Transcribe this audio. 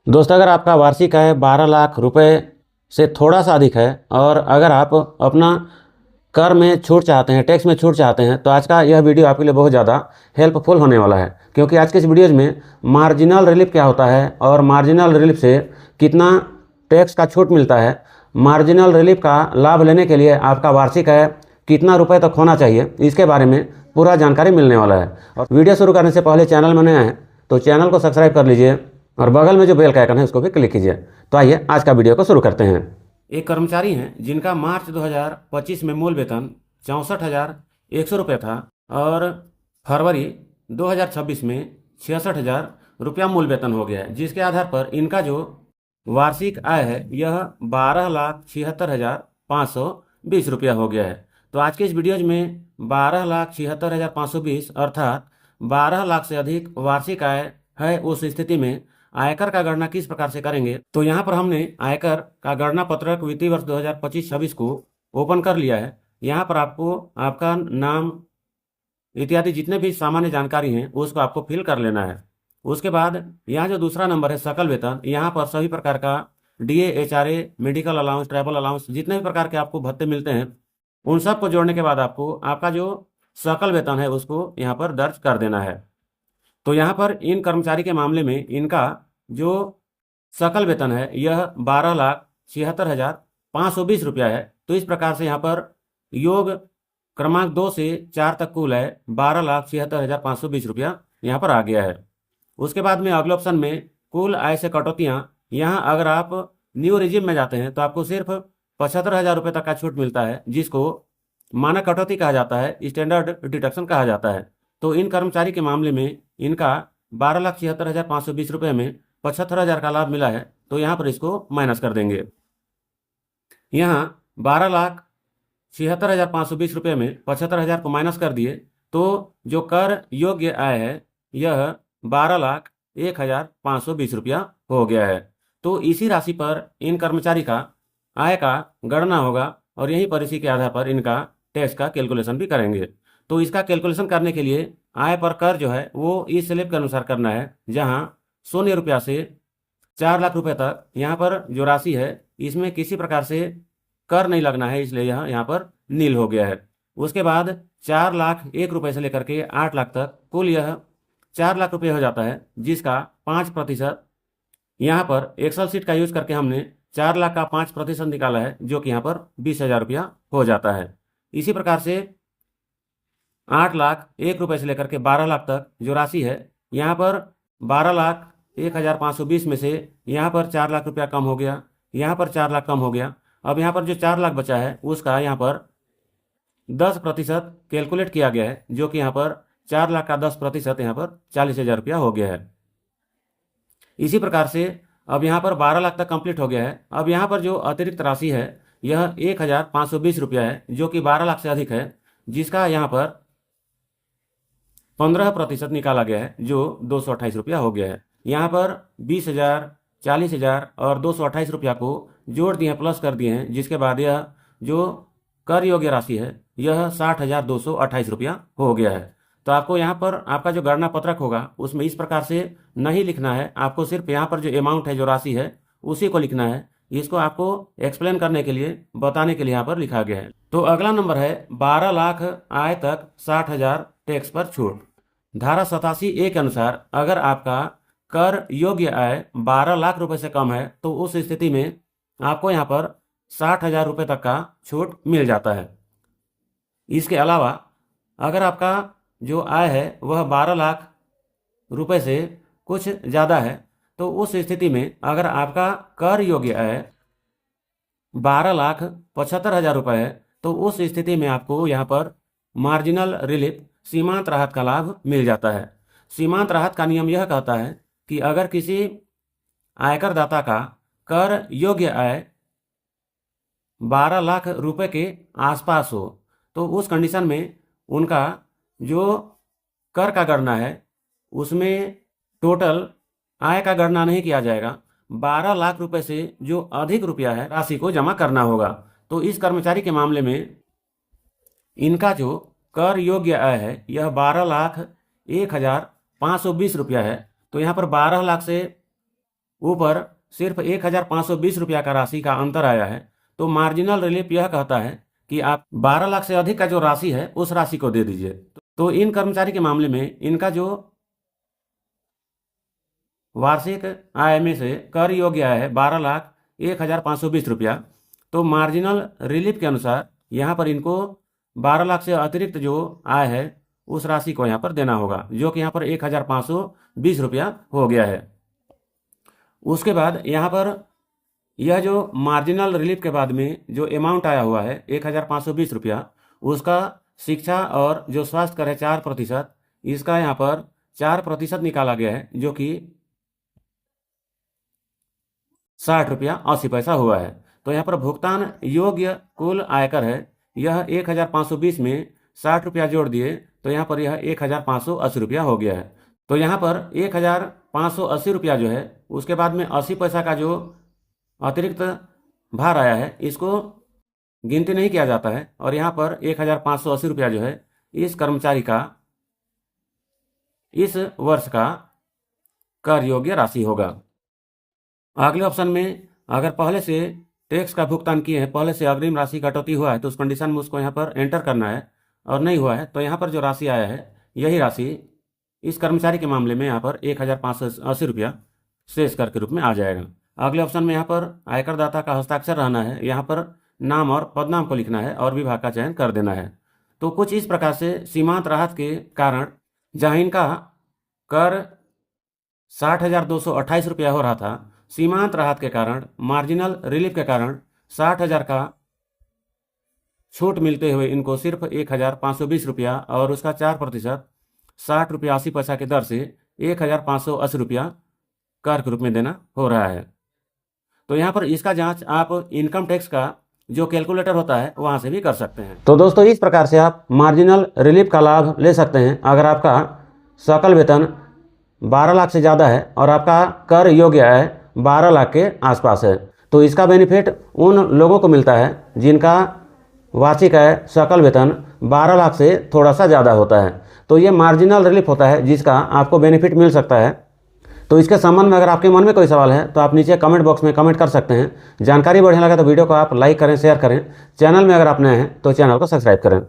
दोस्तों, अगर आपका वार्षिक आय 12 लाख रुपए से थोड़ा सा अधिक है और अगर आप अपना कर में छूट चाहते हैं, टैक्स में छूट चाहते हैं, तो आज का यह वीडियो आपके लिए बहुत ज़्यादा हेल्पफुल होने वाला है। क्योंकि आज के इस वीडियोज़ में मार्जिनल रिलीफ क्या होता है और मार्जिनल रिलीफ से कितना टैक्स का छूट मिलता है, मार्जिनल रिलीफ का लाभ लेने के लिए आपका वार्षिक आय कितना रुपए तक होना चाहिए, इसके बारे में पूरा जानकारी मिलने वाला है। और वीडियो शुरू करने से पहले चैनल में नया है तो चैनल को सब्सक्राइब कर लीजिए और बगल में जो बेल का आइकन है उसको भी क्लिक कीजिए। तो आइए आज का वीडियो को शुरू करते हैं। एक कर्मचारी हैं जिनका मार्च 2025 में मूल वेतन 64,100 रुपये था और फरवरी 2026 में 66,000 रुपया मूल वेतन हो गया है, जिसके आधार पर इनका जो वार्षिक आय है यह 12,76,520 रुपया हो गया है। तो आज के इस वीडियोज में 12,76,520 अर्थात 12 लाख से अधिक वार्षिक आय है, उस स्थिति में आयकर का गणना किस प्रकार से करेंगे। तो यहाँ पर हमने आयकर का गणना पत्रक वित्तीय वर्ष 2025-26 को ओपन कर लिया है। यहाँ पर आपको आपका नाम इत्यादि जितने भी सामान्य जानकारी हैं उसको आपको फिल कर लेना है। उसके बाद यहाँ जो दूसरा नंबर है सकल वेतन, यहाँ पर सभी प्रकार का DA, HRA, medical allowance, travel allowance, जितने भी प्रकार के आपको भत्ते मिलते हैं उन सब को जोड़ने के बाद आपको आपका जो सकल वेतन है उसको यहाँ पर दर्ज कर देना है। तो यहाँ पर इन कर्मचारी के मामले में इनका जो सकल वेतन है यह 12,76,520 रुपया है। तो इस प्रकार से यहाँ पर योग क्रमांक 2 से 4 तक कुल है 12,76,520 रुपया यहाँ पर आ गया है। उसके बाद में अगले ऑप्शन में कुल आय से कटौतियाँ, यहाँ अगर आप न्यू रिजिम में जाते हैं तो आपको सिर्फ 75,000 रुपये तक का छूट मिलता है, जिसको मानक कटौती कहा जाता है, स्टैंडर्ड डिडक्शन कहा जाता है। तो इन कर्मचारी के मामले में इनका 12,76,520 रुपये में 75,000 का लाभ मिला है, तो यहाँ पर इसको माइनस कर देंगे। यहाँ 12,76,520 रुपये में 75,000 को माइनस कर दिए तो जो कर योग्य आय है यह 12,01,520 रुपया हो गया है। तो इसी राशि पर इन कर्मचारी का आय का गणना होगा और यहीं पर इसी के आधार पर इनका टैक्स का कैलकुलेशन भी करेंगे। तो इसका कैलकुलेशन करने के लिए आय पर कर जो है वो इस स्लिप के अनुसार करना है, जहां 0 रुपया से 4 लाख रुपए तक यहाँ पर जो राशि है इसमें किसी प्रकार से कर नहीं लगना है, इसलिए यह यहाँ पर नील हो गया है। उसके बाद 4,01,000 से लेकर के 8 लाख तक कुल यह 4 लाख रुपये हो जाता है, जिसका 5% यहाँ पर एक्सेल सीट का यूज करके हमने 4 लाख का 5% निकाला है, जो कि यहाँ पर 20,000 रुपया हो जाता है। इसी प्रकार से 8,01,000 से लेकर के 12 लाख तक जो राशि है यहाँ पर 12,01,520 में से यहाँ पर 4 लाख रुपया कम हो गया, यहाँ पर 4 लाख कम हो गया। अब यहाँ पर जो 4 लाख बचा है उसका यहाँ पर 10% कैलकुलेट किया गया है, जो कि यहाँ पर 4 लाख का 10% यहाँ पर 40,000 रुपया हो गया है। इसी प्रकार से अब यहाँ पर 12 लाख तक कंप्लीट हो गया है। अब यहाँ पर जो अतिरिक्त राशि है यह 1,520 रुपया है, जो कि 12 लाख से अधिक है, जिसका यहाँ पर 15% निकाला गया है, जो 228 रुपया हो गया है। यहाँ पर 20,000, 40,000 और 228 रुपया को जोड़ दिए, प्लस कर दिए हैं, जिसके बाद यह जो कर योग्य राशि है यह 60,228 रुपया हो गया है। तो आपको यहाँ पर आपका जो गणना पत्रक होगा उसमें इस प्रकार से नहीं लिखना है, आपको सिर्फ यहाँ पर जो अमाउंट है, जो राशि है, उसी को लिखना है। इसको आपको एक्सप्लेन करने के लिए, बताने के लिए यहाँ पर लिखा गया है। तो अगला नंबर है 12 लाख आय तक 60,000 टैक्स पर छूट। धारा 87A के अनुसार अगर आपका कर योग्य आय 12 लाख रुपए से कम है तो उस स्थिति में आपको यहाँ पर 60,000 रुपये तक का छूट मिल जाता है। इसके अलावा अगर आपका जो आय है वह 12 लाख रुपए से कुछ ज़्यादा है तो उस स्थिति में अगर आपका कर योग्य आय 12,75,000 रुपये है तो उस स्थिति में आपको यहाँ पर मार्जिनल रिलीफ, सीमांत राहत का लाभ मिल जाता है। सीमांत राहत का नियम यह कहता है कि अगर किसी आयकर दाता का कर योग्य आय 12 लाख रुपए के आसपास हो तो उस कंडीशन में उनका जो कर का गणना है उसमें टोटल आय का गणना नहीं किया जाएगा, 12 लाख रुपए से जो अधिक रुपया है राशि को जमा करना होगा। तो इस कर्मचारी के मामले में इनका जो कर योग्य आय है यह 12,01,520 रुपया है। तो यहाँ पर 12 लाख से ऊपर सिर्फ 1,520 रुपया का राशि का अंतर आया है, तो मार्जिनल रिलीफ यह कहता है कि आप 12 लाख से अधिक का जो राशि है उस राशि को दे दीजिए। तो इन कर्मचारी के मामले में इनका जो वार्षिक आय में से कर योग्य आय है 12,01,520 रुपया। तो मार्जिनल रिलीफ के अनुसार यहाँ पर इनको 12 लाख से अतिरिक्त जो आय है उस राशि को यहाँ पर देना होगा, जो कि यहाँ पर 1,520 रुपया हो गया है। उसके बाद यहाँ पर यह जो मार्जिनल रिलीफ के बाद में जो अमाउंट आया हुआ है 1,520 रुपया, उसका शिक्षा और जो स्वास्थ्य कर है 4%, इसका यहाँ पर 4% निकाला गया है, जो कि 60 रुपया 80 पैसा हुआ है। तो यहाँ पर भुगतान योग्य कुल आयकर है यह 1,520 में 60 रुपया जोड़ दिए तो यहाँ पर यह 1,580 रुपया हो गया है। तो यहाँ पर 1,580 रुपया जो है उसके बाद में 80 पैसा का जो अतिरिक्त भार आया है इसको गिनती नहीं किया जाता है, और यहाँ पर 1,580 रुपया जो है इस कर्मचारी का इस वर्ष का कर योग्य राशि होगा। अगले ऑप्शन में अगर पहले से टैक्स का भुगतान किए हैं, पहले से अग्रिम राशि कटौती हुआ है तो उस कंडीशन में उसको यहाँ पर एंटर करना है, और नहीं हुआ है तो यहाँ पर जो राशि आया है यही राशि इस कर्मचारी के मामले में यहाँ पर 1,580 रुपया शेष कर के रूप में आ जाएगा। अगले ऑप्शन में यहाँ पर आयकरदाता का हस्ताक्षर रहना है, यहाँ पर नाम और पदनाम को लिखना है और विभाग का चयन कर देना है। तो कुछ इस प्रकार से सीमांत राहत के कारण जहाँ इनका कर 60,228 रुपया हो रहा था, सीमांत राहत के कारण मार्जिनल रिलीफ के कारण 60,000 का छूट मिलते हुए इनको सिर्फ 1,520 रुपया और उसका 4% 60 रुपया 80 पैसा के दर से 1,580 रुपया कर के रूप में देना हो रहा है। तो यहाँ पर इसका जांच आप इनकम टैक्स का जो कैलकुलेटर होता है वहाँ से भी कर सकते हैं। तो दोस्तों इस प्रकार से आप मार्जिनल रिलीफ का लाभ ले सकते हैं अगर आपका सकल वेतन 12 लाख से ज़्यादा है और आपका कर योग्य है 12 लाख के आसपास है। तो इसका बेनिफिट उन लोगों को मिलता है जिनका वार्षिक आय सकल वेतन 12 लाख से थोड़ा सा ज़्यादा होता है। तो ये मार्जिनल रिलीफ होता है जिसका आपको बेनिफिट मिल सकता है। तो इसके संबंध में अगर आपके मन में कोई सवाल है तो आप नीचे कमेंट बॉक्स में कमेंट कर सकते हैं। जानकारी बढ़िया लगा तो वीडियो को आप लाइक करें, शेयर करें। चैनल में अगर आप नए हैं तो चैनल को सब्सक्राइब करें।